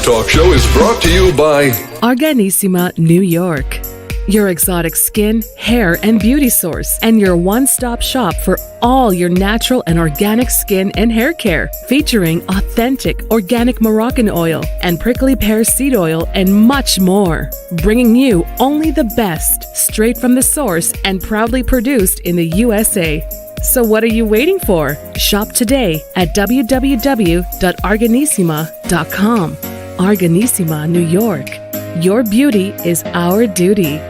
talk show is brought to you by Organissima, New York. Your exotic skin, hair, and beauty source, and your one-stop shop for all your natural and organic skin and hair care, featuring authentic organic Moroccan oil and prickly pear seed oil and much more. Bringing you only the best, straight from the source and proudly produced in the USA. So what are you waiting for? Shop today at www.organissima.com. Organissima, New York. Your beauty is our duty.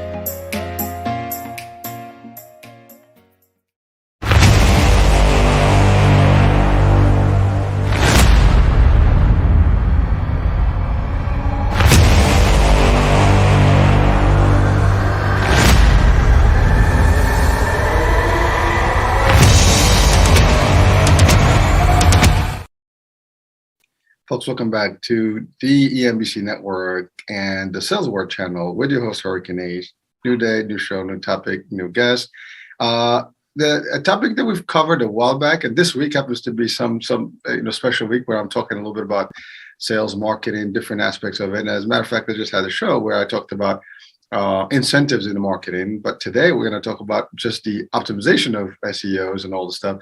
Folks, welcome back to the EMBC Network and the Sales Award channel with your host, Hurricane Age. New day, new show, new topic, new guest. A topic that we've covered a while back, and this week happens to be some special week where I'm talking a little bit about sales, marketing, different aspects of it. And as a matter of fact, I just had a show where I talked about incentives in the marketing. But today we're going to talk about just the optimization of SEOs and all the stuff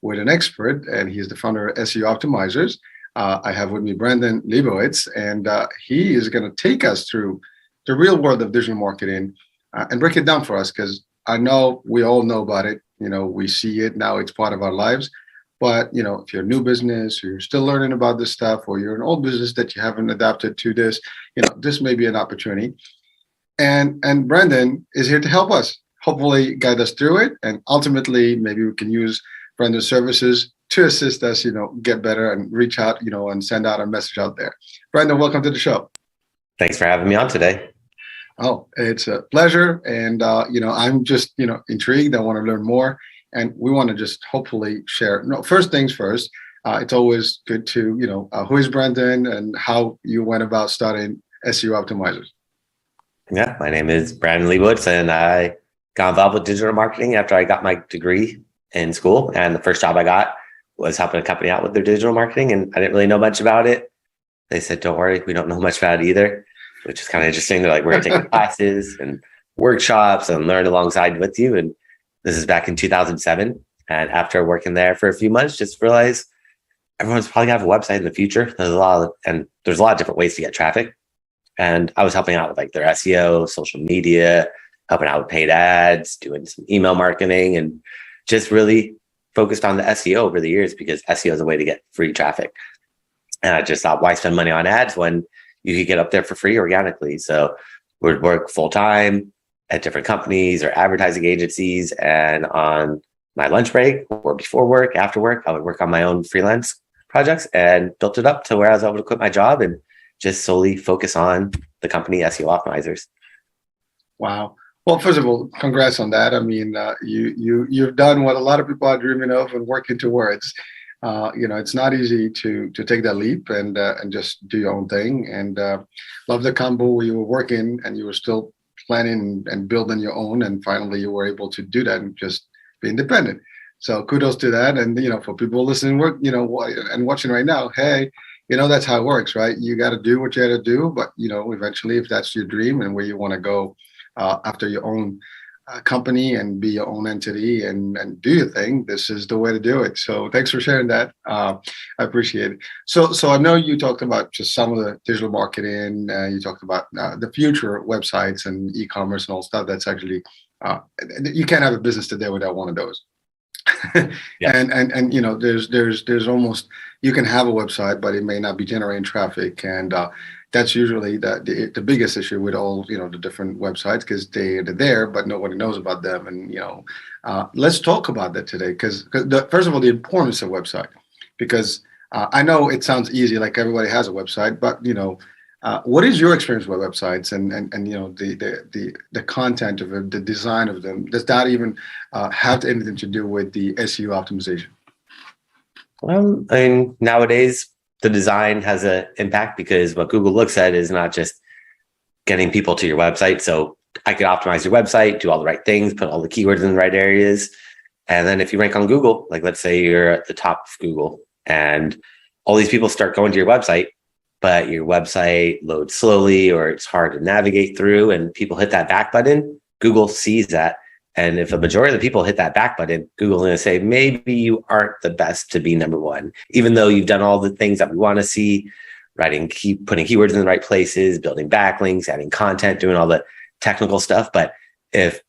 with an expert, and he's the founder of SEO Optimizers. I have with me Brandon Leibowitz, and he is going to take us through the real world of digital marketing and break it down for us, because I know we all know about it. We see it now, it's part of our lives. But, if you're a new business, or you're still learning about this stuff, or you're an old business that you haven't adapted to this, this may be an opportunity. And Brandon is here to help us, hopefully guide us through it. And ultimately, maybe we can use Brandon's services to assist us, get better and reach out, and send out a message out there. Brandon, welcome to the show. Thanks for having me on today. Oh, it's a pleasure. And, I'm just, intrigued. I want to learn more. And we want to just hopefully share. First things first, it's always good to, who is Brandon and how you went about starting SEO Optimizers. Yeah, my name is Brandon Leibowitz, and I got involved with digital marketing after I got my degree in school. And the first job I got was helping a company out with their digital marketing, and I didn't really know much about it. They said, don't worry, we don't know much about it either, which is kind of interesting. They're like, we're going to take classes and workshops and learn alongside with you. And this is back in 2007. And after working there for a few months, just realized everyone's probably going to have a website in the future. There's a lot of different ways to get traffic. And I was helping out with like their SEO, social media, helping out with paid ads, doing some email marketing, and just really focused on the SEO over the years, because SEO is a way to get free traffic. And I just thought, why spend money on ads when you could get up there for free organically? So we'd work full time at different companies or advertising agencies. And on my lunch break or before work, after work, I would work on my own freelance projects and built it up to where I was able to quit my job and just solely focus on the company SEO Optimizers. Wow. Well, first of all, congrats on that. I mean, you've done what a lot of people are dreaming of and working towards. It's not easy to take that leap and just do your own thing. And love the combo where you were working and you were still planning and building your own, and finally you were able to do that and just be independent. So kudos to that. And for people listening, and watching right now, hey, that's how it works, right? You got to do what you got to do, but eventually, if that's your dream and where you want to go. After your own company and be your own entity and do your thing, this is the way to do it. So thanks for sharing that. I appreciate it. So I know you talked about just some of the digital marketing. You talked about the future websites and e-commerce and all stuff. That's actually you can't have a business today without one of those. Yeah. And there's almost, you can have a website, but it may not be generating traffic, and that's usually the biggest issue with all the different websites, because they're there, but nobody knows about them. And let's talk about that today, because first of all, the importance of website, because I know it sounds easy, like everybody has a website, but what is your experience with websites and the content of it, the design of them? Does that even have anything to do with the SEO optimization? Nowadays, the design has an impact, because what Google looks at is not just getting people to your website. So I could optimize your website, do all the right things, put all the keywords in the right areas. And then if you rank on Google, like let's say you're at the top of Google and all these people start going to your website, but your website loads slowly or it's hard to navigate through and people hit that back button, Google sees that. And if a majority of the people hit that back button, Google's going to say, maybe you aren't the best to be number one, even though you've done all the things that we want to see, putting keywords in the right places, building backlinks, adding content, doing all the technical stuff. But if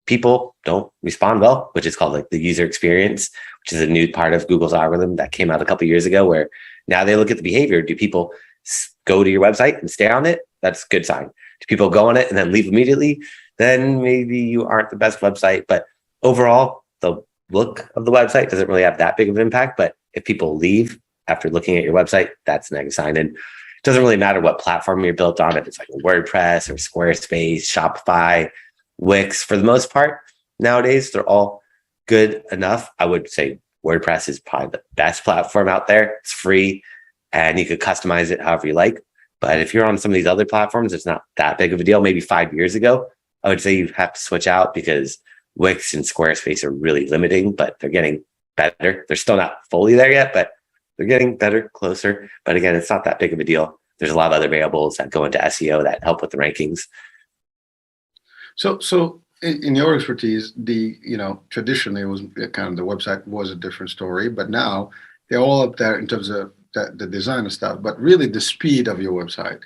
people don't respond well, which is called like the user experience, which is a new part of Google's algorithm that came out a couple of years ago, where now they look at the behavior. Do people go to your website and stay on it? That's a good sign. Do people go on it and then leave immediately? Then maybe you aren't the best website. But overall, the look of the website doesn't really have that big of an impact. But if people leave after looking at your website, that's a negative sign. And it doesn't really matter what platform you're built on, if it's like WordPress or Squarespace, Shopify, Wix. For the most part, nowadays, they're all good enough. I would say WordPress is probably the best platform out there. It's free and you could customize it however you like. But if you're on some of these other platforms, it's not that big of a deal. Maybe 5 years ago, I would say you have to switch out because Wix and Squarespace are really limiting, but they're getting better. They're still not fully there yet, but they're getting better, closer. But again, it's not that big of a deal. There's a lot of other variables that go into SEO that help with the rankings. So in your expertise, traditionally it was kind of the website was a different story, but now they're all up there in terms of the design and stuff, but really the speed of your website,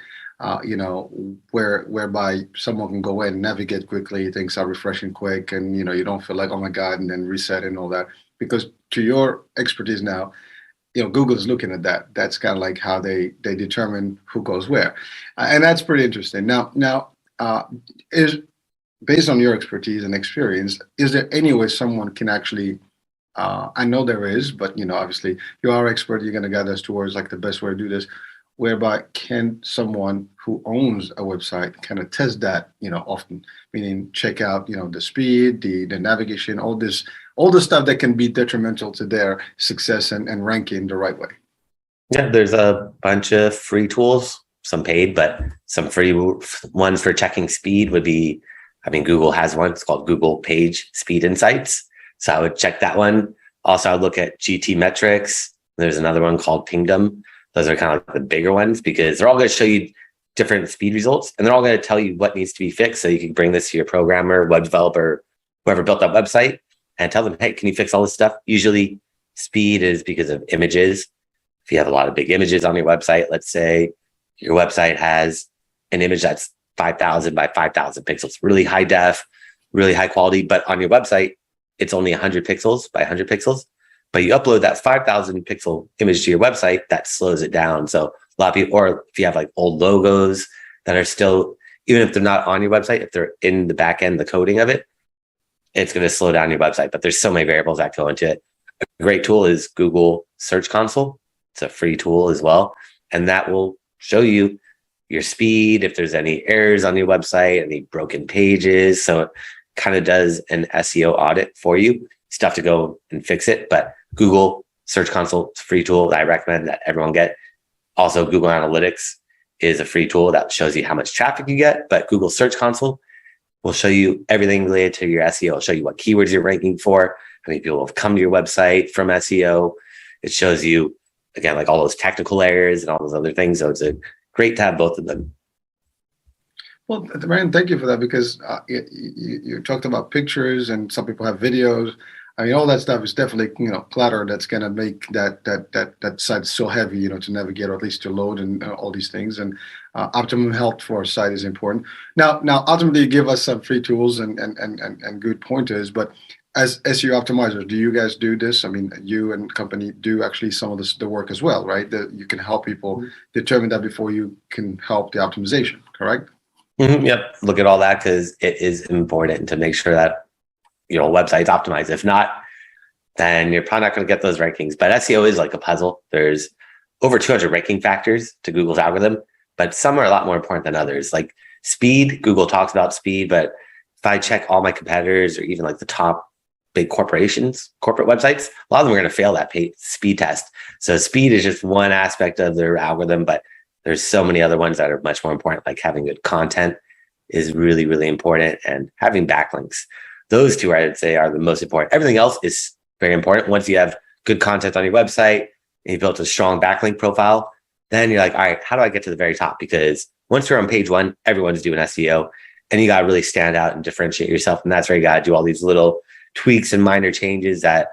whereby someone can go in, navigate quickly, things are refreshing quick, and you don't feel like, oh my God, and then reset and all that. Because to your expertise now, Google is looking at that. That's kind of like how they determine who goes where, and that's pretty interesting. Now, is based on your expertise and experience, is there any way someone can actually? I know there is, but obviously you are expert. You're going to guide us towards like the best way to do this. Whereby can someone who owns a website kind of test that, often, meaning check out, the speed, the navigation, all the stuff that can be detrimental to their success and ranking the right way. Yeah, there's a bunch of free tools, some paid, but some free ones for checking speed would be, Google has one. It's called Google Page Speed Insights. So I would check that one. Also, I would look at GT metrics. There's another one called Pingdom. Those are kind of like the bigger ones because they're all going to show you different speed results and they're all going to tell you what needs to be fixed. So you can bring this to your programmer, web developer, whoever built that website and tell them, hey, can you fix all this stuff? Usually speed is because of images. If you have a lot of big images on your website, let's say your website has an image that's 5,000 by 5,000 pixels, really high def, really high quality, but on your website, it's only 100 pixels by 100 pixels. But you upload that 5,000 pixel image to your website, that slows it down. So a lot of people, or if you have like old logos that are still, even if they're not on your website, if they're in the back end, the coding of it, it's going to slow down your website. But there's so many variables that go into it. A great tool is Google Search Console. It's a free tool as well. And that will show you your speed, if there's any errors on your website, any broken pages. So it kind of does an SEO audit for you. Still have to go and fix it, but Google Search Console, it's a free tool that I recommend that everyone get. Also, Google Analytics is a free tool that shows you how much traffic you get, but Google Search Console will show you everything related to your SEO. It'll show you what keywords you're ranking for, how many people have come to your website from SEO. It shows you, again, like all those technical errors and all those other things. So it's great to have both of them. Well, Brandon, thank you for that, because you talked about pictures and some people have videos. All that stuff is definitely, clutter that's going to make that site so heavy, to navigate, or at least to load, and all these things. And optimum health for a site is important. Now, ultimately, you give us some free tools and good pointers. But as SEO Optimizers, do you guys do this? You and company do actually some of the work as well, right? That you can help people determine that before you can help the optimization, correct? Mm-hmm, yep. Look at all that, because it is important to make sure that website's optimized. If not, then you're probably not going to get those rankings. But SEO is like a puzzle. There's over 200 ranking factors to Google's algorithm, but some are a lot more important than others. Like speed, Google talks about speed, but if I check all my competitors, or even like the top big corporate websites, a lot of them are going to fail that speed test. So speed is just one aspect of their algorithm, but there's so many other ones that are much more important, like having good content is really, really important, and having backlinks. Those two, I would say, are the most important. Everything else is very important. Once you have good content on your website and you built a strong backlink profile, then you're like, all right, how do I get to the very top? Because once you're on page one, everyone's doing SEO, and you got to really stand out and differentiate yourself. And that's where you got to do all these little tweaks and minor changes that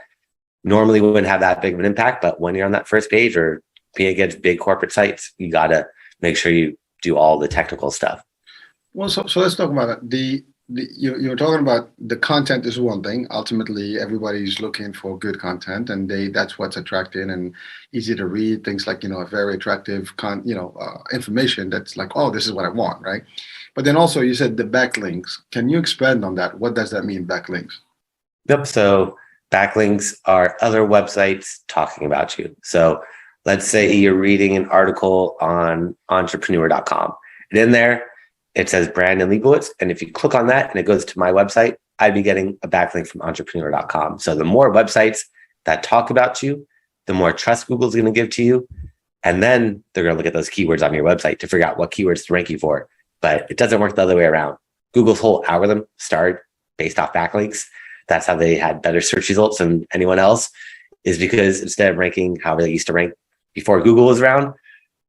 normally wouldn't have that big of an impact. But when you're on that first page or being against big corporate sites, you got to make sure you do all the technical stuff. Well, so let's talk about it. You're talking about the content is one thing. Ultimately, everybody's looking for good content, and that's what's attracting and easy to read. Things like a very attractive information that's like, oh, this is what I want, right? But then also you said the backlinks. Can you expand on that? What does that mean, backlinks? Yep. So backlinks are other websites talking about you. So let's say you're reading an article on entrepreneur.com, and in there it says Brandon Leibowitz. And if you click on that and it goes to my website, I'd be getting a backlink from entrepreneur.com. So the more websites that talk about you, the more trust Google's going to give to you. And then they're going to look at those keywords on your website to figure out what keywords to rank you for. But it doesn't work the other way around. Google's whole algorithm started based off backlinks. That's how they had better search results than anyone else, is because instead of ranking however they used to rank before Google was around,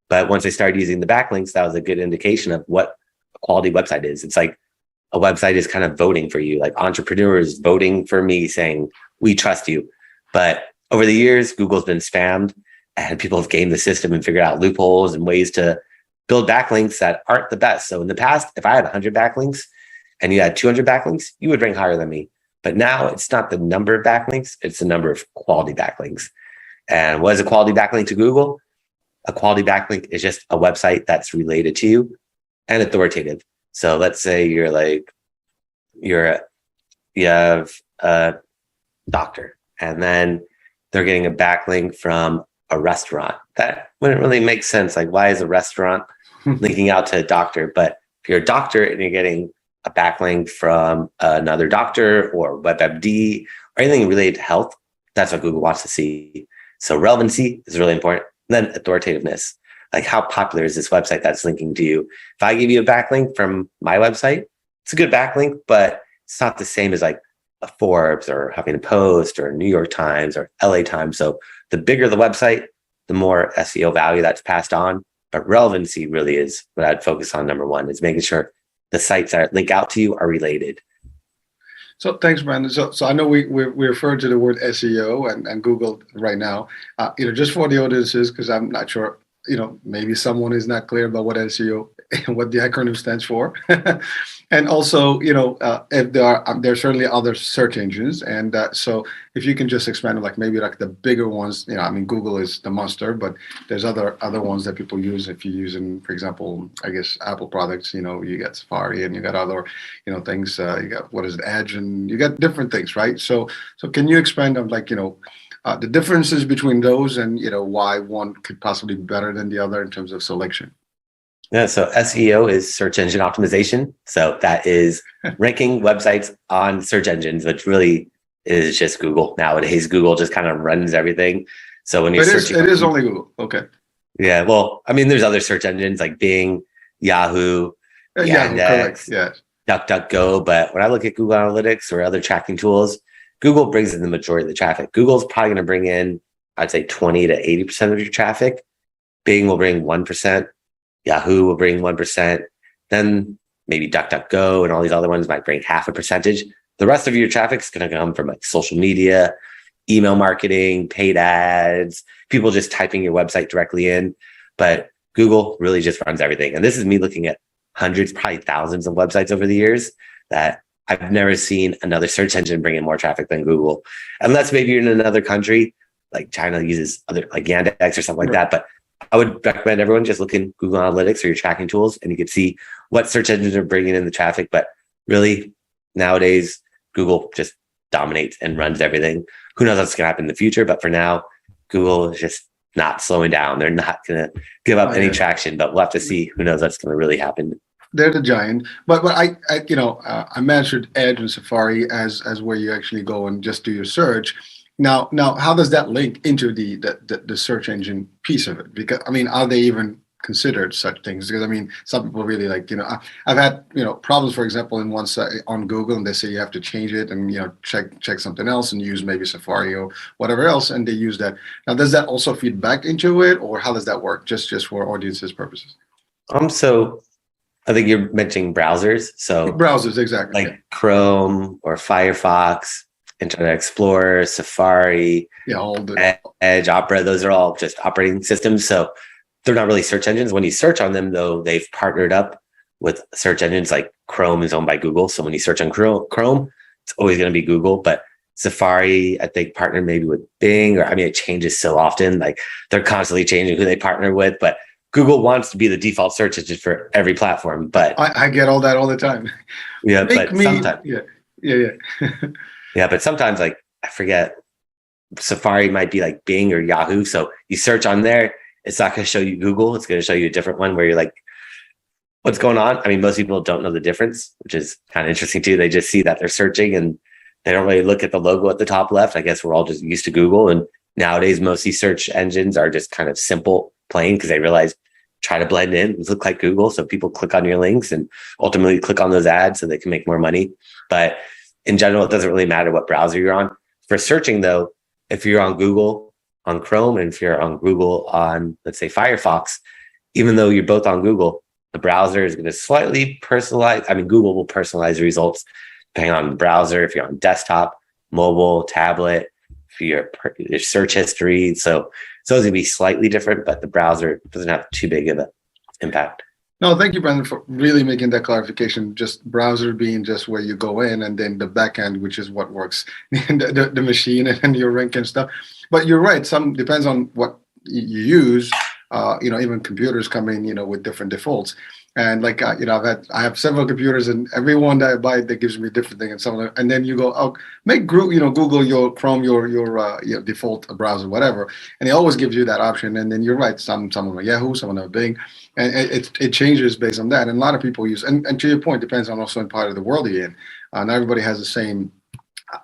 but once they started using the backlinks, that was a good indication of what a quality website is. It's like a website is kind of voting for you, like entrepreneurs voting for me saying, we trust you. But over the years, Google's been spammed and people have gamed the system and figured out loopholes and ways to build backlinks that aren't the best. So in the past, if I had 100 backlinks and you had 200 backlinks, you would rank higher than me. But now it's not the number of backlinks, it's the number of quality backlinks. And what is a quality backlink to Google? A quality backlink is just a website that's related to you and authoritative. So let's say you have a doctor, and then they're getting a backlink from a restaurant. That wouldn't really make sense. Like, why is a restaurant linking out to a doctor? But if you're a doctor and you're getting a backlink from another doctor or WebMD or anything related to health, that's what Google wants to see. So relevancy is really important. And then authoritativeness, like how popular is this website that's linking to you? If I give you a backlink from my website, it's a good backlink, but it's not the same as like a Forbes or Huffington Post or New York Times or LA Times. So the bigger the website, the more SEO value that's passed on. But relevancy really is what I'd focus on. Number one is making sure the sites that link out to you are related. So thanks, Brandon. So I know we refer to the word SEO and Google right now. Just for the audiences, because I'm not sure. Maybe someone is not clear about what SEO, what the acronym stands for, and also, if there are certainly other search engines, and so if you can just expand on like maybe like the bigger ones. Google is the monster, but there's other ones that people use. If you're using, for example, I guess Apple products, you got Safari and you got other, things. You got what is it, Edge, and you got different things, right? So can you expand on like the differences between those and why one could possibly be better than the other in terms of selection? Yeah, so SEO is search engine optimization. So that is ranking websites on search engines, which really is just Google. Nowadays, Google just kind of runs everything. So when you're searching, it is only Google. Okay. Yeah, well, there's other search engines like Bing, Yahoo, Yandex, yes, DuckDuckGo. But when I look at Google Analytics or other tracking tools, Google brings in the majority of the traffic. Google's probably going to bring in, I'd say 20 to 80% of your traffic. Bing will bring 1%. Yahoo will bring 1%. Then maybe DuckDuckGo and all these other ones might bring half a percentage. The rest of your traffic is going to come from like social media, email marketing, paid ads, people just typing your website directly in. But Google really just runs everything. And this is me looking at hundreds, probably thousands of websites over the years that I've never seen another search engine bring in more traffic than Google. Unless maybe you're in another country, like China uses other like Yandex or something like that. But I would recommend everyone just look in Google Analytics or your tracking tools, and you can see what search engines are bringing in the traffic. But really, nowadays, Google just dominates and runs everything. Who knows what's going to happen in the future? But for now, Google is just not slowing down. They're not going to give up any traction, but we'll have to see. Who knows what's going to really happen. They're the giant, but I mentioned Edge and Safari as where you actually go and just do your search. Now, how does that link into the search engine piece of it? Because are they even considered such things? Because I mean, some people really like, I've had, problems, for example, in one site on Google, and they say you have to change it and, check something else and use maybe Safari or whatever else. And they use that. Now, does that also feed back into it, or how does that work? Just for audiences purposes. So I think you're mentioning browsers. So browsers, exactly. Like Chrome or Firefox, Internet Explorer, Safari, all the Edge, Opera. Those are all just operating systems. So they're not really search engines. When you search on them, though, they've partnered up with search engines. Like Chrome is owned by Google. So when you search on Chrome, it's always going to be Google. But Safari, I think, partnered maybe with Bing, or it changes so often. Like they're constantly changing who they partner with. But Google wants to be the default search engine for every platform. But I get all that all the time. Yeah, but sometimes, yeah. But sometimes, like, I forget, Safari might be like Bing or Yahoo. So you search on there, it's not going to show you Google. It's going to show you a different one where you're like, what's going on? I mean, most people don't know the difference, which is kind of interesting too. They just see that they're searching and they don't really look at the logo at the top left. I guess we're all just used to Google. And nowadays, most of these search engines are just kind of simple, plain, because they realize try to blend in, look like Google. So people click on your links and ultimately click on those ads so they can make more money. But in general, it doesn't really matter what browser you're on. For searching, though, if you're on Google on Chrome, and if you're on Google on, let's say, Firefox, even though you're both on Google, the browser is going to slightly personalize. Google will personalize the results depending on the browser, if you're on desktop, mobile, tablet, if your search history. So it's going to be slightly different, but the browser doesn't have too big of an impact. No, thank you, Brandon, for really making that clarification. Just browser being just where you go in, and then the back end, which is what works, the machine and your rank and stuff. But you're right. Some depends on what you use. Even computers come in, with different defaults. And like, I have several computers, and every one that I buy that gives me a different thing. And then you go, make Google your Chrome, your default browser, whatever. And it always gives you that option. And then you're right. Some are Yahoo, some are Bing, and it changes based on that. And a lot of people use, and to your point, depends on also in part of the world you're in. Not everybody has the same.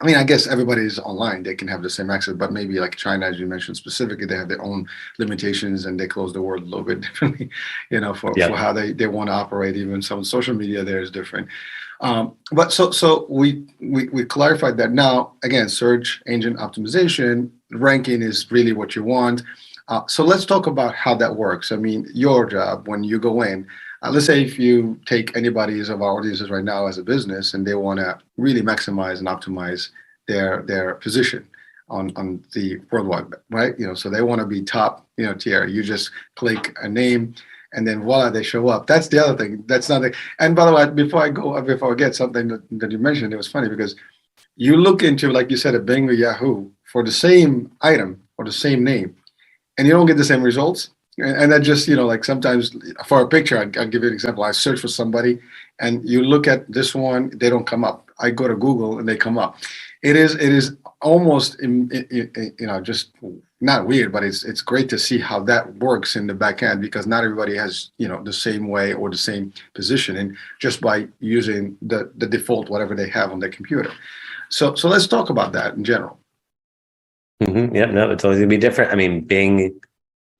I guess everybody's online. They can have the same access, but maybe like China, as you mentioned specifically, they have their own limitations and they close the world a little bit differently, for how they want to operate. Even some social media there is different. But so we clarified that. Now, again, search engine optimization, ranking is really what you want. So let's talk about how that works. Your job when you go in, let's say if you take anybody's of our audiences right now as a business and they want to really maximize and optimize their position on the World Wide Web, right? So they want to be top, tier. You just click a name and then voila, they show up. That's the other thing. That's not the, and by the way, before I get something that you mentioned, it was funny because you look into, like you said, a Bing or Yahoo for the same item or the same name, and you don't get the same results. And that just, like sometimes for a picture, I'll give you an example. I search for somebody and you look at this one, they don't come up. I go to Google and they come up. It is almost, just not weird, but it's great to see how that works in the back end, because not everybody has, the same way or the same positioning just by using the default, whatever they have on their computer. So let's talk about that in general. Mm-hmm. Yeah, no, it's always gonna be different. Bing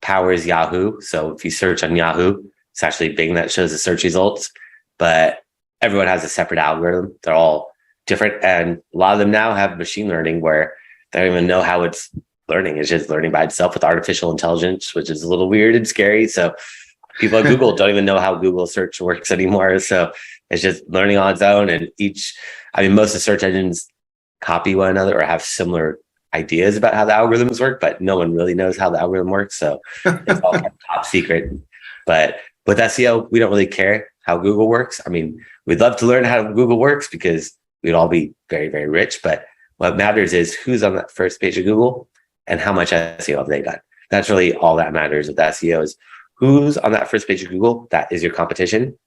powers Yahoo. So if you search on Yahoo, it's actually Bing that shows the search results, but everyone has a separate algorithm. They're all different. And a lot of them now have machine learning where they don't even know how it's learning. It's just learning by itself with artificial intelligence, which is a little weird and scary. So people at Google don't even know how Google search works anymore. So it's just learning on its own. And most of the search engines copy one another or have similar ideas about how the algorithms work, but no one really knows how the algorithm works. So it's all top secret. But with SEO, we don't really care how Google works. We'd love to learn how Google works because we'd all be very, very rich. But what matters is who's on that first page of Google and how much SEO have they done. That's really all that matters with SEO is who's on that first page of Google. That is your competition.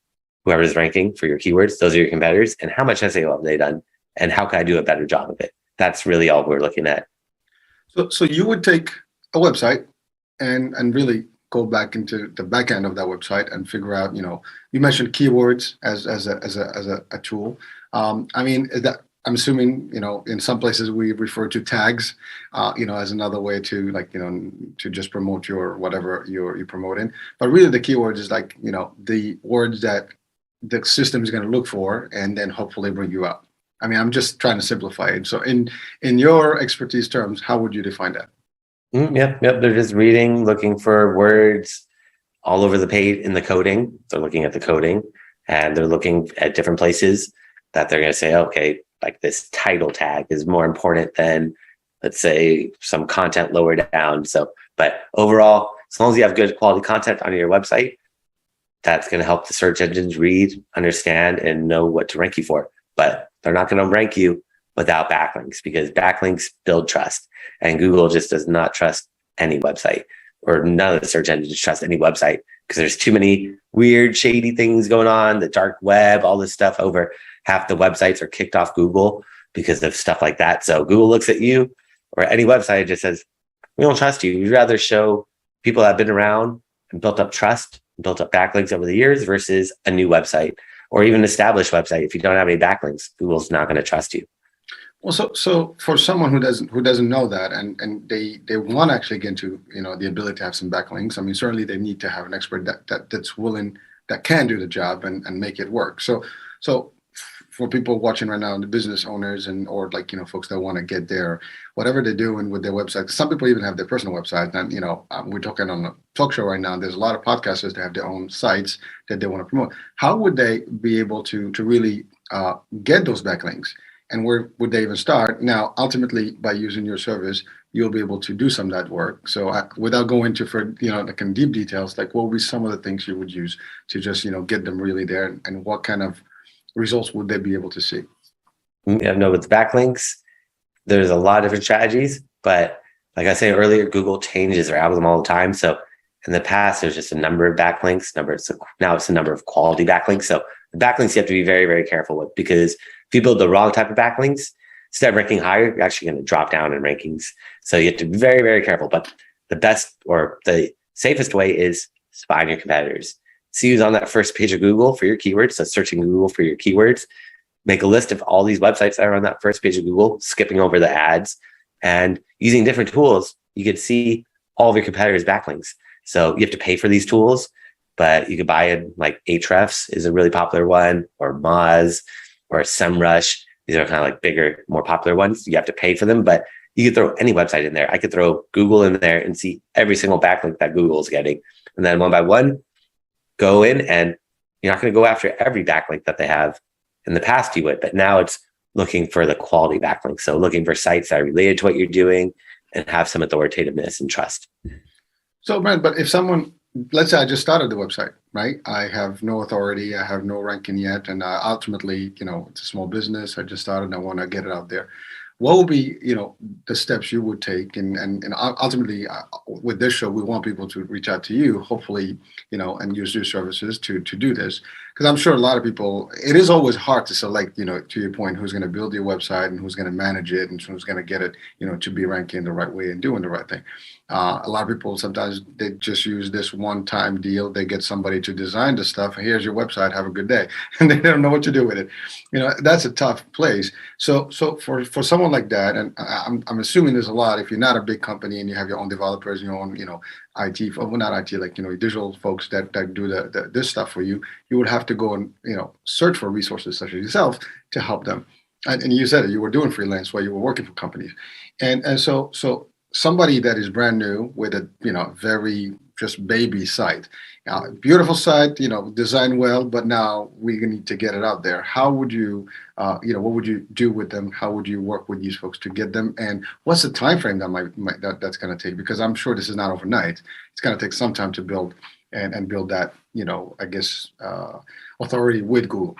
Whoever's ranking for your keywords, those are your competitors. And how much SEO have they done? And how can I do a better job of it? That's really all we're looking at. So you would take a website and really go back into the back end of that website and figure out, you mentioned keywords as a tool. I'm assuming, in some places we refer to tags, as another way to to just promote your whatever you're promoting. But really the keywords is the words that the system is going to look for and then hopefully bring you up. I mean, I'm just trying to simplify it. So in your expertise terms, how would you define that? Yep. They're just looking for words all over the page in the coding. They're looking at the coding and they're looking at different places that they're going to say, okay, like this title tag is more important than, let's say, some content lower down. So, but overall, as long as you have good quality content on your website, that's going to help the search engines read, understand, and know what to rank you for. But they're not going to rank you without backlinks, because backlinks build trust. And Google just does not trust any website, or none of the search engines trust any website, because there's too many weird, shady things going on, the dark web, all this stuff. Over half the websites are kicked off Google because of stuff like that. So Google looks at you or any website and just says, we don't trust you. We'd rather show people that have been around and built up trust, built up backlinks over the years versus a new website or even established website. If you don't have any backlinks, Google's not going to trust you. Well, so for someone who doesn't know that and they want to actually get into the ability to have some backlinks, I mean, certainly they need to have an expert that's willing, that can do the job and make it work. So for people watching right now, the business owners or folks that want to get there, whatever they're doing with their website. Some people even have their personal website, and we're talking on a talk show right now. There's a lot of podcasters that have their own sites that they want to promote. How would they be able to really get those backlinks? And where would they even start? Now, ultimately, by using your service, you'll be able to do some of that work. So without going into deep details, what would be some of the things you would use to just, get them really there, and what kind of results would they be able to see? Yeah, no, with now, there's a lot of different strategies, but like I said earlier, Google changes their algorithm all the time. So in the past, there's just a number of backlinks. Now it's a number of quality backlinks. So the backlinks you have to be very, very careful with, because if you build the wrong type of backlinks, instead of ranking higher, you're actually going to drop down in rankings. So you have to be very, very careful. But the best or the safest way is find your competitors. See who's on that first page of Google for your keywords. So searching Google for your keywords. Make a list of all these websites that are on that first page of Google, skipping over the ads, and using different tools, you could see all of your competitors' backlinks. So you have to pay for these tools, but you could buy it, like Ahrefs is a really popular one, or Moz, or SEMrush. These are kind of like bigger, more popular ones. You have to pay for them, but you could throw any website in there. I could throw Google in there and see every single backlink that Google's getting. And then one by one, go in, and you're not going to go after every backlink that they have. In the past you would, but now it's looking for the quality backlink. So looking for sites that are related to what you're doing and have some authoritativeness and trust. So, Brent, but if someone, let's say I just started the website, right? I have no authority, I have no ranking yet, and ultimately, it's a small business. I just started and I want to get it out there. What would be, the steps you would take? And ultimately, with this show, we want people to reach out to you, hopefully, and use your services to do this. Because I'm sure a lot of people, it is always hard to select, to your point, who's going to build your website and who's going to manage it and who's going to get it, to be ranking the right way and doing the right thing. A lot of people, sometimes they just use this one-time deal. They get somebody to design the stuff. Here's your website. Have a good day. And they don't know what to do with it. That's a tough place. So for someone like that, and I'm assuming there's a lot, if you're not a big company and you have your own developers, your own, IT, well, not IT, digital folks that do this stuff for you, you would have to go and, search for resources such as yourself to help them. And you said it, you were doing freelance while you were working for companies. And so somebody that is brand new with a, very just baby site, beautiful site, designed well, but now we need to get it out there. How would you, what would you do with them? How would you work with these folks to get them? And what's the time frame that's going to take? Because I'm sure this is not overnight. It's going to take some time to build and build that, authority with Google.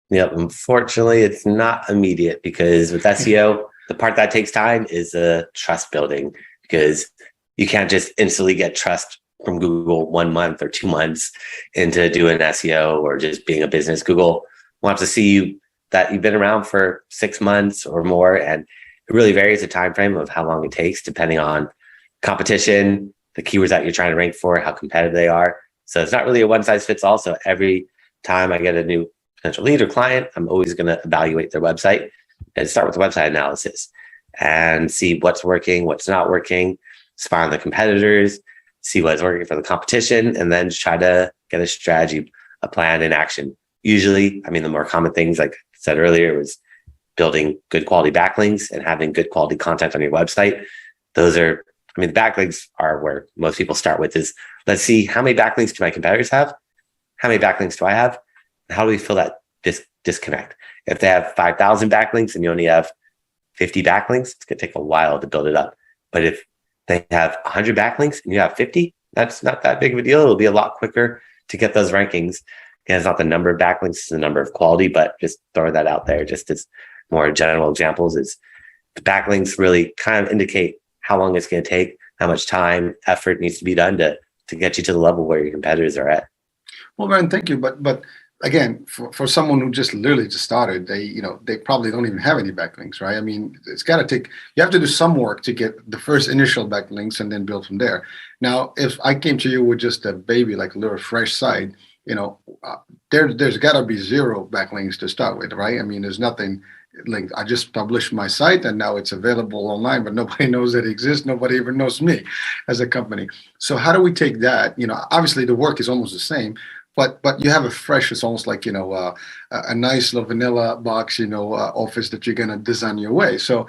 Yeah, unfortunately, it's not immediate, because with SEO, the part that takes time is trust building, because you can't just instantly get trust from Google 1 month or 2 months into doing SEO or just being a business. Google wants to see that you've been around for 6 months or more, and it really varies the time frame of how long it takes depending on competition, the keywords that you're trying to rank for, how competitive they are. So it's not really a one size fits all. So every time I get a new potential lead or client, I'm always going to evaluate their website and start with website analysis and see what's working, what's not working, spy on the competitors, see what's working for the competition, and then just try to get a strategy, a plan in action. Usually, I mean, the more common things, like I said earlier, was building good quality backlinks and having good quality content on your website. Those are, I mean, the backlinks are where most people start with is, let's see, how many backlinks do my competitors have? How many backlinks do I have? How do we fill that disconnect? If they have 5,000 backlinks and you only have 50 backlinks, it's going to take a while to build it up. But if they have 100 backlinks and you have 50, that's not that big of a deal. It'll be a lot quicker to get those rankings. And it's not the number of backlinks, it's the number of quality, but just throw that out there. Just as more general examples is the backlinks really kind of indicate how long it's going to take, how much time, effort needs to be done to get you to the level where your competitors are at. Well, Ryan, thank you. But again, for someone who just literally just started, they probably don't even have any backlinks, right? I mean, it's got to take, you have to do some work to get the first initial backlinks and then build from there. Now, if I came to you with just a baby, like a little fresh site, there's got to be 0 backlinks to start with, right? I mean, there's nothing. Like, I just published my site and now it's available online, but nobody knows that it exists. Nobody even knows me as a company. So how do we take that? Obviously the work is almost the same, but you have a fresh, it's almost like, a nice little vanilla box, office that you're going to design your way. So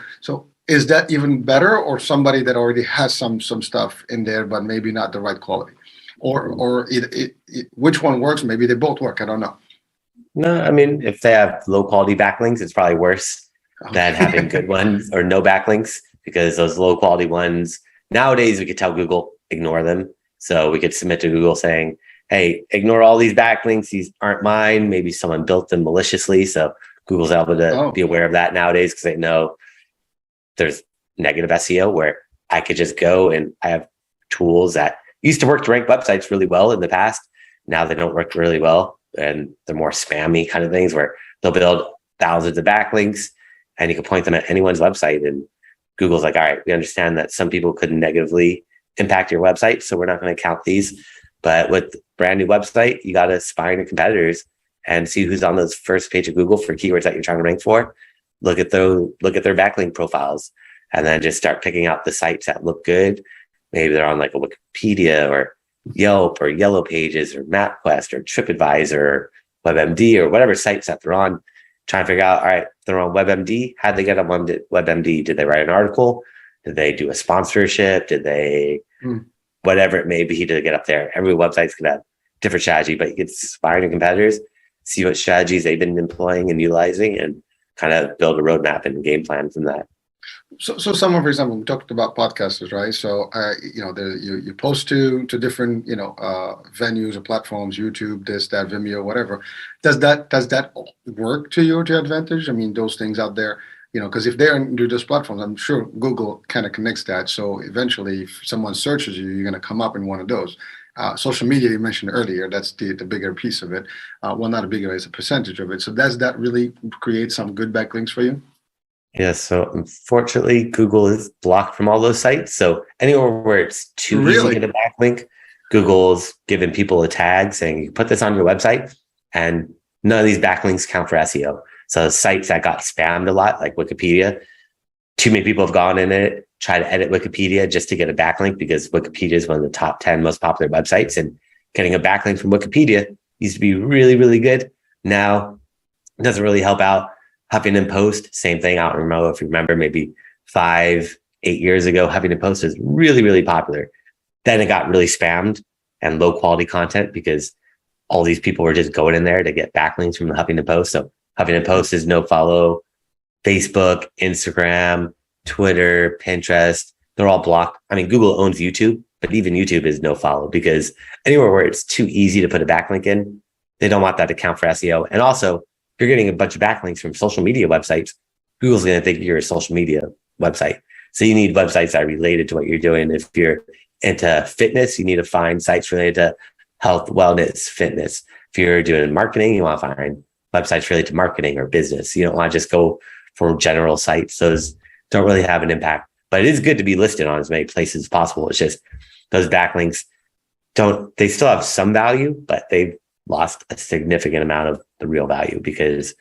is that even better, or somebody that already has some stuff in there, but maybe not the right quality, or which one works? Maybe they both work. I don't know. No, I mean, if they have low quality backlinks, it's probably worse than having good ones or no backlinks, because those low quality ones, nowadays we could tell Google, ignore them. So we could submit to Google saying, hey, ignore all these backlinks. These aren't mine. Maybe someone built them maliciously. So Google's able to be aware of that nowadays, because they know there's negative SEO, where I could just go, and I have tools that used to work to rank websites really well in the past. Now they don't work really well. And they're more spammy kind of things, where they'll build thousands of backlinks and you can point them at anyone's website. And Google's like, all right, we understand that some people could negatively impact your website, so we're not going to count these. But with brand new website, you got to spy on your competitors and see who's on those first page of Google for keywords that you're trying to rank for. Look at their backlink profiles, and then just start picking out the sites that look good. Maybe they're on like a Wikipedia or Yelp or Yellow Pages or MapQuest or TripAdvisor or WebMD or whatever sites that they're on. Trying to figure out, all right, they're on WebMD. How'd they get on WebMD? Did they write an article? Did they do a sponsorship? Did they, whatever it may be, to get up there? Every website's going to have different strategy, but you can spy on your competitors, see what strategies they've been employing and utilizing, and kind of build a roadmap and game plan from that. So someone, for example, we talked about podcasters, right? So, you post to different, venues or platforms, YouTube, this, that, Vimeo, whatever. Does that work to your advantage? I mean, those things out there, because if they're into those platforms, I'm sure Google kind of connects that. So eventually, if someone searches you, you're going to come up in one of those. Social media, you mentioned earlier, that's the bigger piece of it. Well, not a bigger, it's a percentage of it. So does that really create some good backlinks for you? Yeah, so unfortunately, Google is blocked from all those sites. So anywhere where it's too easy to get a backlink, Google's given people a tag saying you put this on your website, and none of these backlinks count for SEO. So sites that got spammed a lot, like Wikipedia, too many people have gone in it, try to edit Wikipedia just to get a backlink, because Wikipedia is one of the top 10 most popular websites, and getting a backlink from Wikipedia used to be really, really good. Now it doesn't really help out. Huffington Post, same thing. I don't know if you remember, maybe 5-8 years ago, Huffington Post was really, really popular. Then it got really spammed and low quality content, because all these people were just going in there to get backlinks from the Huffington Post. So Huffington Post is no follow. Facebook, Instagram, Twitter, Pinterest, they're all blocked. I mean, Google owns YouTube, but even YouTube is no follow, because anywhere where it's too easy to put a backlink in, they don't want that to count for SEO. And also, if you're getting a bunch of backlinks from social media websites, Google's going to think you're a social media website. So you need websites that are related to what you're doing. If you're into fitness, you need to find sites related to health, wellness, fitness. If you're doing marketing, you want to find websites related to marketing or business. You don't want to just go for general sites. Those don't really have an impact, but it is good to be listed on as many places as possible. It's just those backlinks they still have some value, but they've lost a significant amount of the real value, because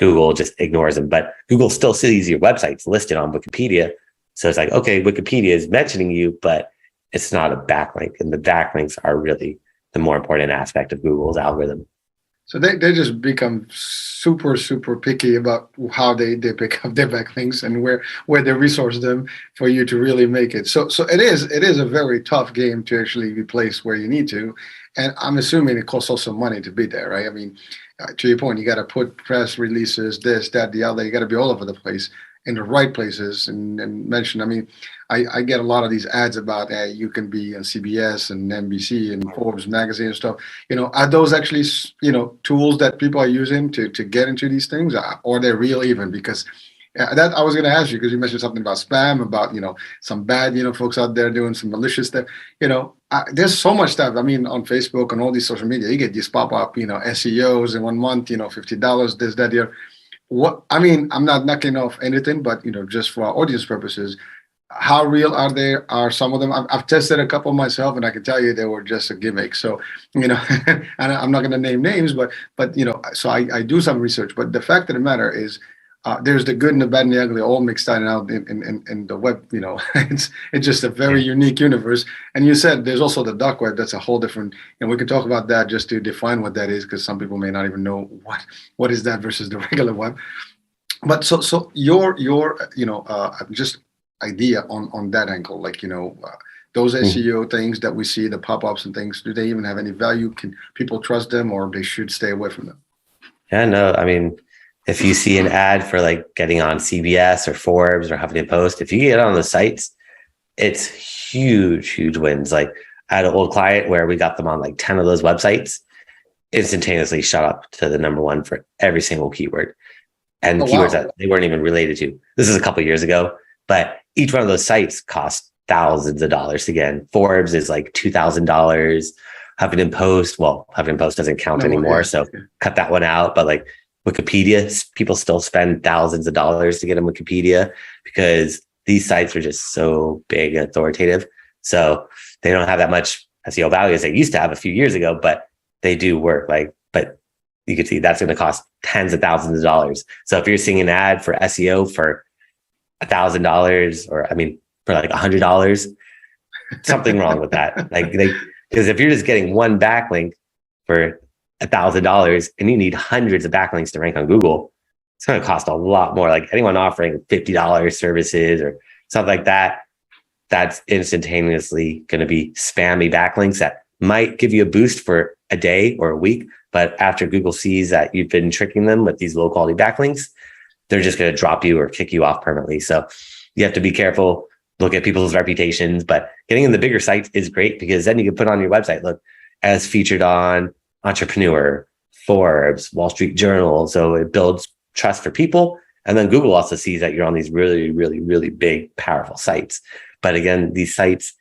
Google just ignores them. But Google still sees your websites listed on Wikipedia. So it's like, okay, Wikipedia is mentioning you, but it's not a backlink. And the backlinks are really the more important aspect of Google's algorithm. So they just become super, super picky about how they pick up their backlinks and where they resource them for you to really make it. So it is a very tough game to actually be placed where you need to. And I'm assuming it costs also money to be there, right? I mean, to your point, you got to put press releases, this, that, the other. You got to be all over the place in the right places and mention. I mean, I get a lot of these ads about, hey, you can be on CBS and NBC and Forbes magazine and stuff. Are those actually, tools that people are using to get into these things, or they're real even? Because that I was going to ask you, because you mentioned something about spam, about, some bad, folks out there doing some malicious stuff. There's so much stuff. I mean, on Facebook and all these social media, you get these pop-up, SEOs in 1 month, $50, this, that, the other. What, I mean, I'm not knocking off anything, but, just for our audience purposes, how real are they? Are some of them? I've tested a couple myself, and I can tell you they were just a gimmick. So, and I'm not going to name names, but so I do some research. But the fact of the matter is, there's the good and the bad and the ugly all mixed in out in the web. It's just a very unique universe. And you said there's also the dark web. That's a whole different. And we can talk about that just to define what that is, because some people may not even know what is that versus the regular web. But so your just idea on that angle, like those SEO things that we see, the pop-ups and things, do they even have any value? Can people trust them, or they should stay away from them? Yeah, no, I mean, if you see an ad for like getting on CBS or Forbes or Huffington Post, if you get on the sites, it's huge wins. Like I had an old client where we got them on like 10 of those websites, instantaneously shot up to the #1 for every single keyword, and keywords that they weren't even related to. This is a couple of years ago, but each one of those sites cost thousands of dollars to get in. Forbes is like $2,000. Huffington Post doesn't count anymore, so cut that one out. But like Wikipedia, people still spend thousands of dollars to get in Wikipedia because these sites are just so big and authoritative. So they don't have that much SEO value as they used to have a few years ago, but they do work. But you can see that's going to cost tens of thousands of dollars. So if you're seeing an ad for SEO for $1,000, or for like $100, something wrong with that. Because if you're just getting one backlink for $1,000 and you need hundreds of backlinks to rank on Google, it's going to cost a lot more. Like anyone offering $50 services or something like that, that's instantaneously going to be spammy backlinks that might give you a boost for a day or a week. But after Google sees that you've been tricking them with these low quality backlinks, they're just going to drop you or kick you off permanently. So you have to be careful, look at people's reputations, but getting in the bigger sites is great, because then you can put on your website, look, as featured on Entrepreneur, Forbes, Wall Street Journal. So it builds trust for people. And then Google also sees that you're on these really, really, really big, powerful sites. But again, these sites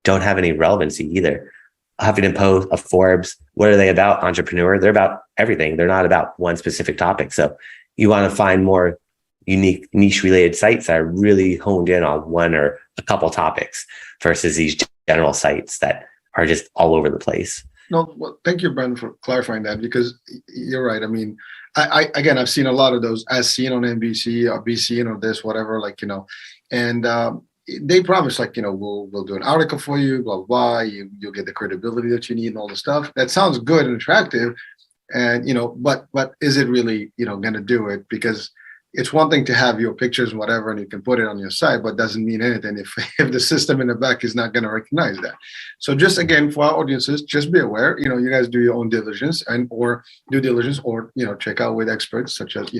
don't have any relevancy either. Huffington Post, Forbes, what are they about? Entrepreneur, they're about everything. They're not about one specific topic. So you want to find more unique niche related sites that are really honed in on one or a couple topics versus these general sites that are just all over the place. No, well, thank you, Brandon, for clarifying that, because you're right. I mean, I've seen a lot of those as seen on NBC or BC or this, whatever, and they promise we'll do an article for you, blah, blah, blah. You'll get the credibility that you need and all the stuff. That sounds good and attractive. And, but is it really, going to do it? Because it's one thing to have your pictures and whatever, and you can put it on your site, but doesn't mean anything if the system in the back is not going to recognize that. So just again, for our audiences, just be aware, you guys do your own diligence or due diligence, or, check out with experts such as,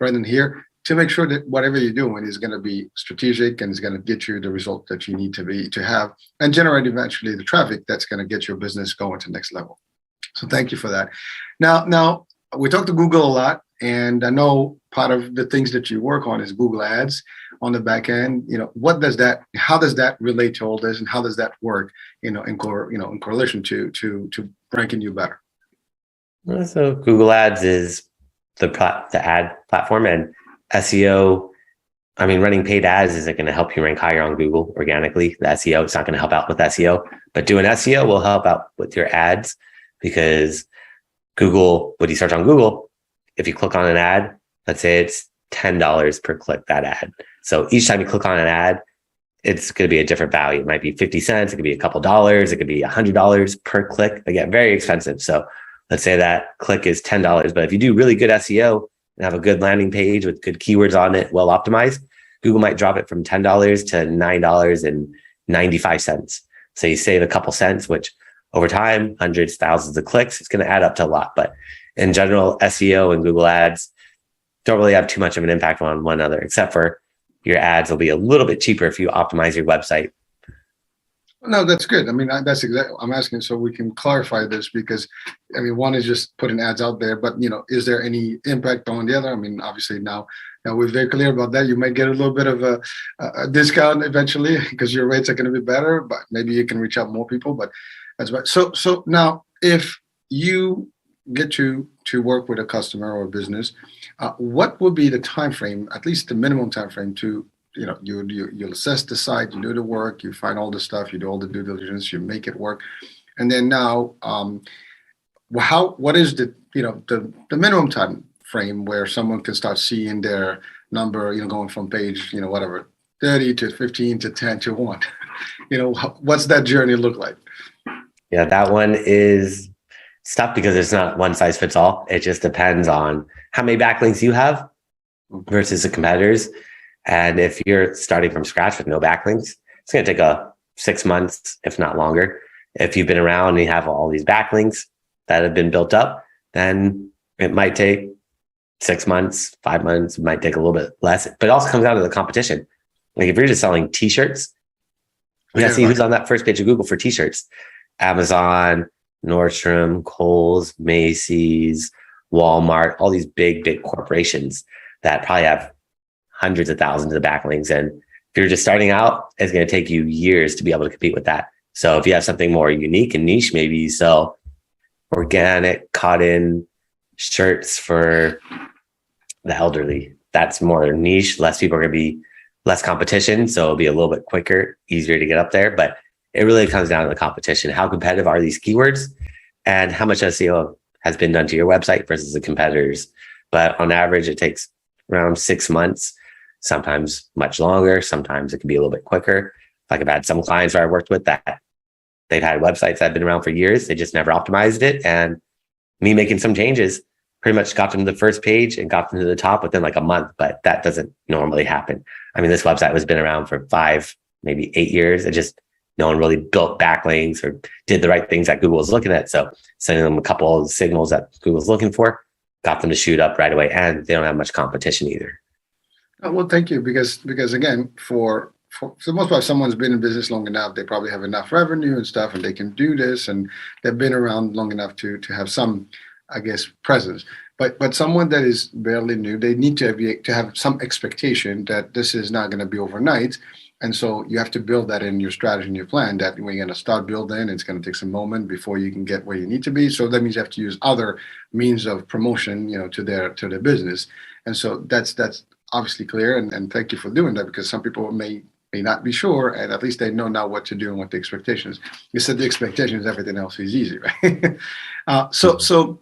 Brandon here, to make sure that whatever you're doing is going to be strategic and is going to get you the result that you need to have and generate eventually the traffic that's going to get your business going to the next level. So thank you for that. Now we talked to Google a lot, and I know part of the things that you work on is Google Ads on the back end. How does that relate to all this, and how does that work, in correlation to ranking you better? So Google Ads is the ad platform, and SEO. Running paid ads isn't going to help you rank higher on Google organically. The SEO, it's not going to help out with SEO, but doing SEO will help out with your ads, because Google, when you search on Google, if you click on an ad, let's say it's $10 per click, that ad. So each time you click on an ad, it's going to be a different value. It might be 50 cents. It could be a couple dollars. It could be $100 per click. They get very expensive. So let's say that click is $10. But if you do really good SEO and have a good landing page with good keywords on it, well optimized, Google might drop it from $10 to $9.95. So you save a couple cents, which over time, hundreds, thousands of clicks, it's going to add up to a lot. But in general, SEO and Google ads don't really have too much of an impact on one another, except for your ads will be a little bit cheaper if you optimize your website. No, that's good. I mean, that's exactly, I'm asking so we can clarify this because, I mean, one is just putting ads out there, but, is there any impact on the other? I mean, obviously now we're very clear about that. You might get a little bit of a discount eventually because your rates are going to be better, but maybe you can reach out more people, but that's right. So now if you get to work with a customer or a business, what would be the time frame, at least the minimum time frame to, you'll assess the site, you do the work, you find all the stuff, you do all the due diligence, you make it work. And then now, what is the minimum time frame where someone can start seeing their number, going from page, whatever, 30 to 15 to 10 to 1, what's that journey look like? Yeah, that one is tough because it's not one size fits all. It just depends on how many backlinks you have versus the competitors. And if you're starting from scratch with no backlinks, it's going to take 6 months, if not longer. If you've been around and you have all these backlinks that have been built up, then it might take 6 months, 5 months, it might take a little bit less, but it also comes down to the competition. Like if you're just selling t-shirts, we got to see who's on that first page of Google for t-shirts. Amazon, Nordstrom, Kohl's, Macy's, Walmart, all these big corporations that probably have hundreds of thousands of backlinks. And if you're just starting out, it's going to take you years to be able to compete with that. So if you have something more unique and niche, maybe you sell organic cotton shirts for the elderly. That's more niche. Less people are going to be less competition. So it'll be a little bit quicker, easier to get up there. But it really comes down to the competition. How competitive are these keywords and how much SEO has been done to your website versus the competitors? But on average, it takes around 6 months, sometimes much longer. Sometimes it can be a little bit quicker. Like I've had some clients where I worked with that they've had websites that have been around for years. They just never optimized it. And me making some changes pretty much got them to the first page and got them to the top within like a month. But that doesn't normally happen. I mean, this website has been around for 5, maybe 8 years. It just, no one really built backlinks or did the right things that Google was looking at. So sending them a couple of signals that Google's looking for, got them to shoot up right away. And they don't have much competition either. Well, thank you. Because again, for the most part, someone's been in business long enough, they probably have enough revenue and stuff, and they can do this, and they've been around long enough to have some, I guess, presence. But someone that is barely new, they need to have some expectation that this is not going to be overnight. And so you have to build that in your strategy and your plan that when you're going to start building, it's going to take some moment before you can get where you need to be. So that means you have to use other means of promotion, to their business. And so that's obviously clear. And thank you for doing that, because some people may not be sure, and at least they know now what to do and what the expectation is. You said the expectation is everything else is easy, right? So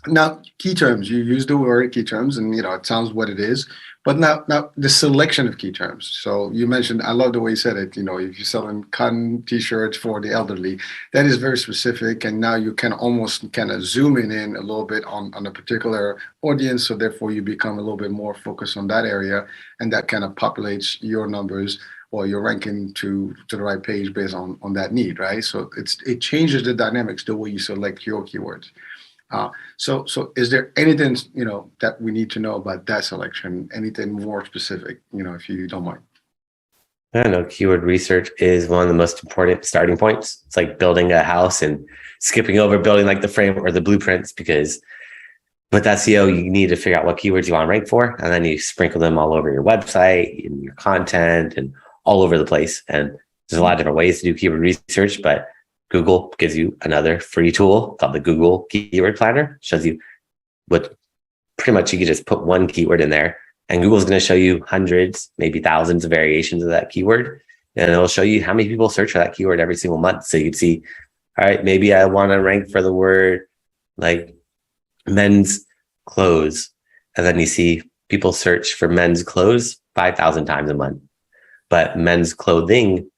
now key terms, you use the word key terms, and it sounds what it is. But now the selection of key terms. So you mentioned, I love the way you said it, if you're selling cotton t-shirts for the elderly, that is very specific. And now you can almost kind of zoom in a little bit on a particular audience. So therefore you become a little bit more focused on that area, and that kind of populates your numbers or your ranking to the right page based on that need, right? So it changes the dynamics, the way you select your keywords. So is there anything, that we need to know about that selection? Anything more specific, if you don't mind? I know keyword research is one of the most important starting points. It's like building a house and skipping over building like the frame or the blueprints, because with SEO, you need to figure out what keywords you want to rank for. And then you sprinkle them all over your website and your content and all over the place. And there's a lot of different ways to do keyword research, but Google gives you another free tool called the Google Keyword Planner. It shows you what pretty much you can just put one keyword in there, and Google's going to show you hundreds, maybe thousands of variations of that keyword. And it'll show you how many people search for that keyword every single month. So you can see, all right, maybe I want to rank for the word like men's clothes. And then you see people search for men's clothes 5,000 times a month, but men's clothing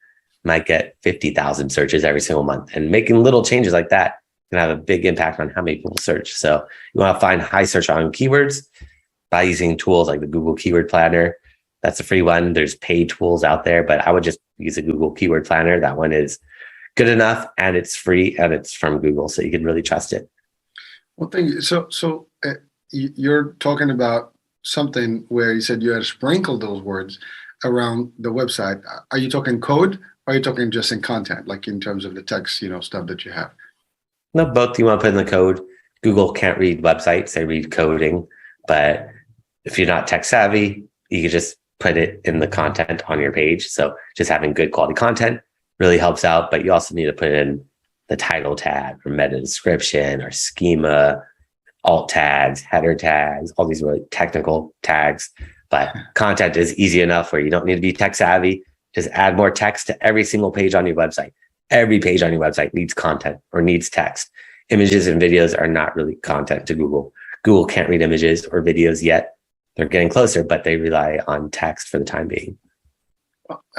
might get 50,000 searches every single month. And making little changes like that can have a big impact on how many people search. So you want to find high search volume keywords by using tools like the Google Keyword Planner. That's a free one. There's paid tools out there, but I would just use a Google Keyword Planner. That one is good enough, and it's free, and it's from Google, so you can really trust it. Well, thank you. So you're talking about something where you said you had to sprinkle those words around the website. Are you talking code, or are you talking just in content, like in terms of the text, stuff that you have? No, both. You want to put in the code. Google can't read websites; they read coding. But if you're not tech savvy, you can just put it in the content on your page. So just having good quality content really helps out. But you also need to put in the title tag or meta description or schema, alt tags, header tags, all these really technical tags. But content is easy enough where you don't need to be tech savvy. Just add more text to every single page on your website. Every page on your website needs content or needs text. Images and videos are not really content to Google. Google can't read images or videos yet. They're getting closer, but they rely on text for the time being.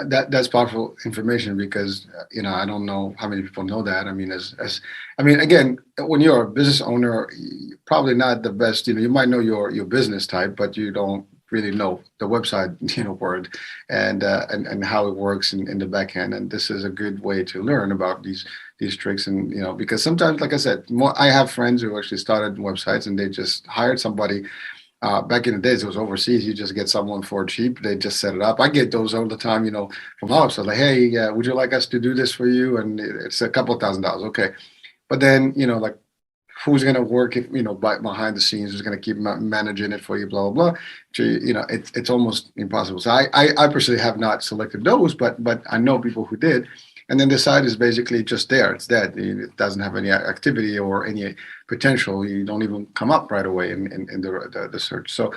That's powerful information because I don't know how many people know that. I mean, again, when you're a business owner, you're probably not the best. You might know your business type, but you don't really know the website word and how it works in the back end. And this is a good way to learn about these tricks. And because sometimes, like I said, I have friends who actually started websites and they just hired somebody. Back in the days, it was overseas. You just get someone for cheap. They just set it up. I get those all the time, from our website. Like, hey, would you like us to do this for you? And it's a couple of $1,000s. Okay. But then, like, who's going to work if, behind the scenes, who's going to keep managing it for you, blah, blah, blah. It's almost impossible. So I personally have not selected those, but I know people who did. And then the site is basically just there. It's dead. It doesn't have any activity or any potential. You don't even come up right away in the search. So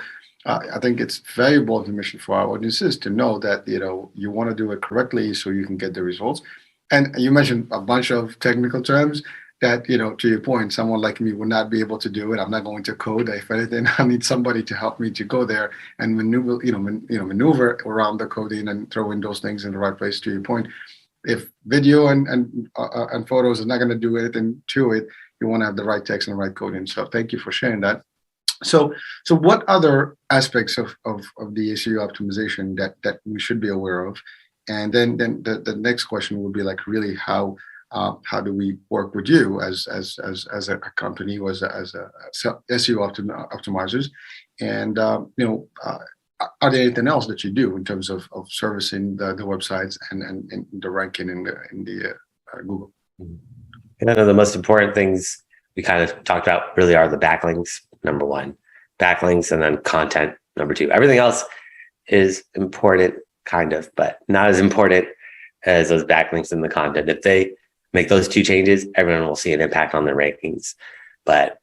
I think it's valuable information for our audiences to know that, you want to do it correctly so you can get the results. And you mentioned a bunch of technical terms that, to your point, someone like me would not be able to do it. I'm not going to code. If anything, I need somebody to help me to go there and maneuver around the coding and throw in those things in the right place, to your point. If video and photos is not going to do anything to it, you want to have the right text and the right coding. So thank you for sharing that. So what other aspects of the SEO optimization that we should be aware of? And then the next question would be like, really, how do we work with you as a company, as a SEO optimizers? And are there anything else that you do in terms of servicing the websites and the ranking in the Google? And I know the most important things we kind of talked about really are the backlinks, number one, backlinks, and then content, number two. Everything else is important, kind of, but not as important as those backlinks and the content. If they make those two changes, everyone will see an impact on their rankings. But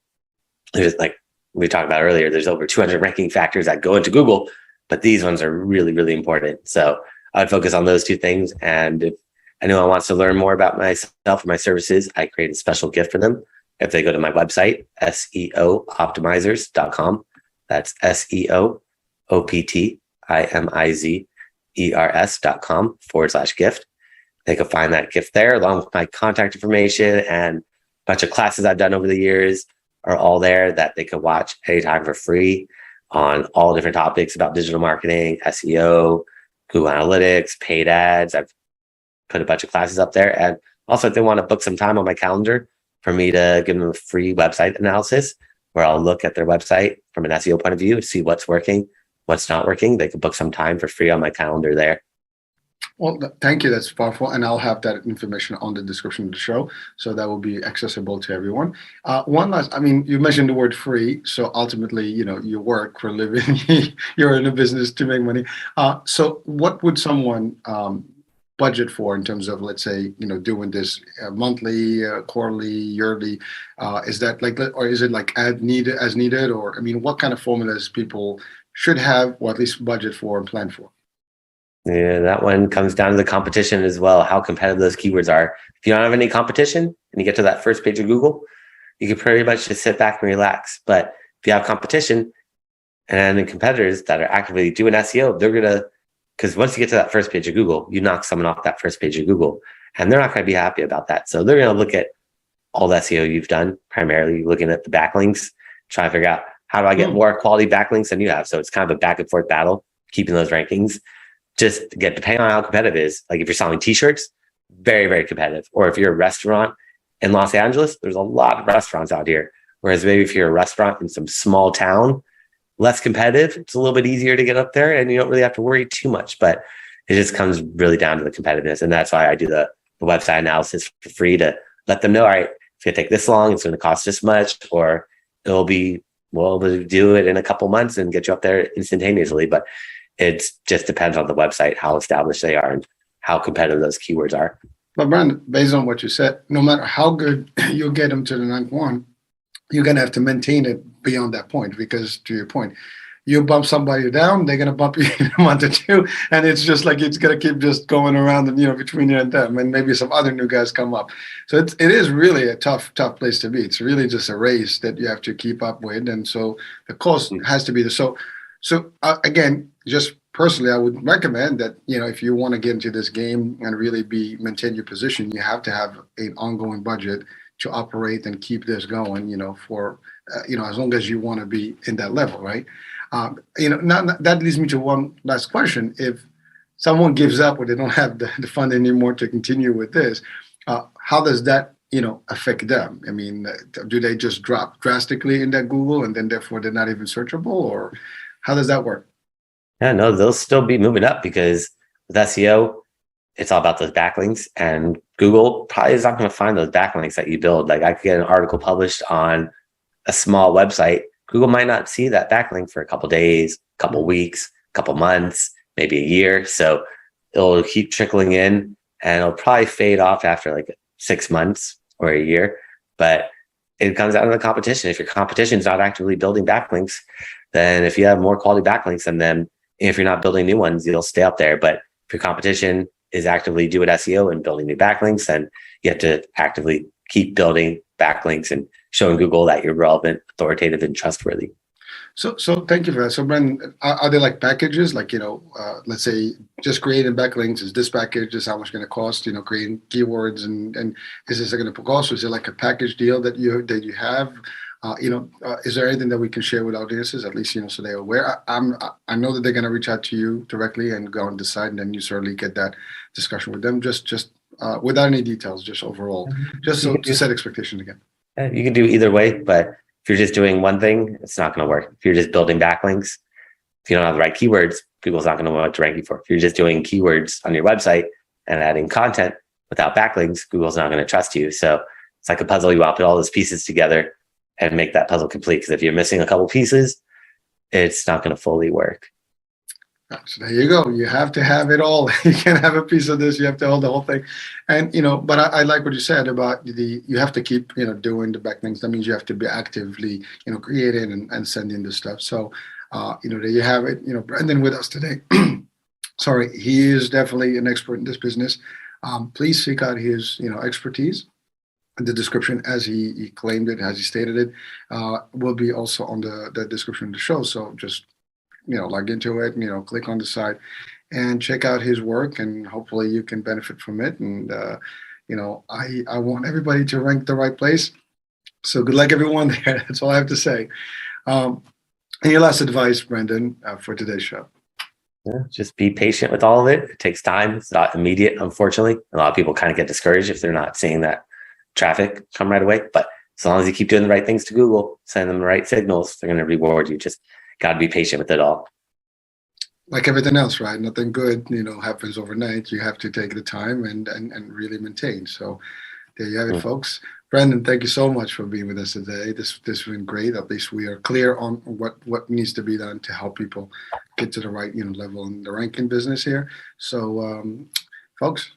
there's, like we talked about earlier, there's over 200 ranking factors that go into Google, but these ones are really, really important. So I'd focus on those two things. And if anyone wants to learn more about myself or my services, I create a special gift for them. If they go to my website, SEOoptimizers.com, that's SEOoptimizers.com/gift. They can find that gift there along with my contact information, and a bunch of classes I've done over the years are all there that they can watch anytime for free on all different topics about digital marketing, SEO, Google Analytics, paid ads. I've put a bunch of classes up there. And also, if they want to book some time on my calendar for me to give them a free website analysis, where I'll look at their website from an SEO point of view, see what's working, what's not working, they can book some time for free on my calendar there. Well, thank you. That's powerful. And I'll have that information on the description of the show. So that will be accessible to everyone. One last, you mentioned the word free. So ultimately, you work for a living. You're in a business to make money. So what would someone budget for in terms of, let's say, doing this monthly, quarterly, yearly? Is that like, or is it like as needed? Or, what kind of formulas people should have, or at least budget for and plan for? Yeah, that one comes down to the competition as well, how competitive those keywords are. If you don't have any competition and you get to that first page of Google, you can pretty much just sit back and relax. But if you have competition, And then competitors that are actively doing SEO, they're going to, because once you get to that first page of Google, you knock someone off that first page of Google, and they're not going to be happy about that. So they're going to look at all the SEO you've done, primarily looking at the backlinks, trying to figure out how do I get more quality backlinks than you have. So it's kind of a back and forth battle, keeping those rankings. Just depending on how competitive it is. Like if you're selling t-shirts, very, very competitive. Or if you're a restaurant in Los Angeles, there's a lot of restaurants out here. Whereas maybe if you're a restaurant in some small town, less competitive, it's a little bit easier to get up there and you don't really have to worry too much. But it just comes really down to the competitiveness. And that's why I do the website analysis for free to let them know, all right, it's going to take this long, it's going to cost this much, or it'll be, well, we'll do it in a couple months and get you up there instantaneously. But it just depends on the website, how established they are and how competitive those keywords are. But Brandon, based on what you said, no matter how good you'll get them to the ninth one, you're going to have to maintain it beyond that point, because to your point, you bump somebody down, they're going to bump you in a month or two. And it's just like, it's going to keep just going around and, between you and them, and maybe some other new guys come up. So it is really a tough place to be. It's really just a race that you have to keep up with. And so the cost has to be the, so again, just personally, I would recommend that, if you want to get into this game and really maintain your position, you have to have an ongoing budget to operate and keep this going, for, as long as you want to be in that level, right? That leads me to one last question. If someone gives up or they don't have the fund anymore to continue with this, how does that, affect them? I mean, do they just drop drastically in that Google and then therefore they're not even searchable, or how does that work? Yeah, no, they'll still be moving up because with SEO, it's all about those backlinks, and Google probably is not going to find those backlinks that you build. Like I could get an article published on a small website. Google might not see that backlink for a couple of days, a couple of weeks, a couple of months, maybe a year. So it'll keep trickling in and it'll probably fade off after like 6 months or a year. But it comes out of the competition. If your competition is not actively building backlinks, then if you have more quality backlinks than them, if you're not building new ones, you'll stay up there. But if your competition is actively doing SEO and building new backlinks, then you have to actively keep building backlinks and showing Google that you're relevant, authoritative, and trustworthy. So thank you for that. So Brandon, are there like packages, like, let's say just creating backlinks is this package, is how much going to cost, creating keywords and is this going to cost? Is it like a package deal that you have? Is there anything that we can share with audiences, at least, so they're aware? I know that they're going to reach out to you directly and go and decide, and then you certainly get that discussion with them, just without any details, just overall, just so to set expectations again. You can do either way, but if you're just doing one thing, it's not going to work. If you're just building backlinks, if you don't have the right keywords, Google's not going to want to rank you for. If you're just doing keywords on your website and adding content without backlinks, Google's not going to trust you. So it's like a puzzle. You want to put all those pieces together and make that puzzle complete. Because if you're missing a couple pieces, it's not going to fully work. So there you go. You have to have it all. You can't have a piece of this. You have to hold the whole thing. And, but I like what you said about you have to keep, doing the backlinks. That means you have to be actively, creating and sending the stuff. So, there you have it. Brandon with us today. Sorry, he is definitely an expert in this business. Please seek out his, expertise. The description, as he claimed it, as he stated it, will be also on the description of the show. So just log into it, click on the site and check out his work, and hopefully you can benefit from it. And, I want everybody to rank the right place. So good luck, everyone there. That's all I have to say. And your last advice, Brandon, for today's show? Yeah, just be patient with all of it. It takes time. It's not immediate, unfortunately. A lot of people kind of get discouraged if they're not seeing that traffic come right away. But as long as you keep doing the right things to Google, send them the right signals, they're going to reward you. Just got to be patient with it all. Like everything else, right? Nothing good, happens overnight. You have to take the time and really maintain. So there you have it, folks. Brandon, thank you so much for being with us today. This has been great. At least we are clear on what needs to be done to help people get to the right level in the ranking business here. So, folks,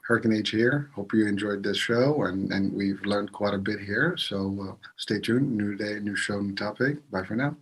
Hurricane H here. Hope you enjoyed this show, and we've learned quite a bit here. So stay tuned. New day, new show, new topic. Bye for now.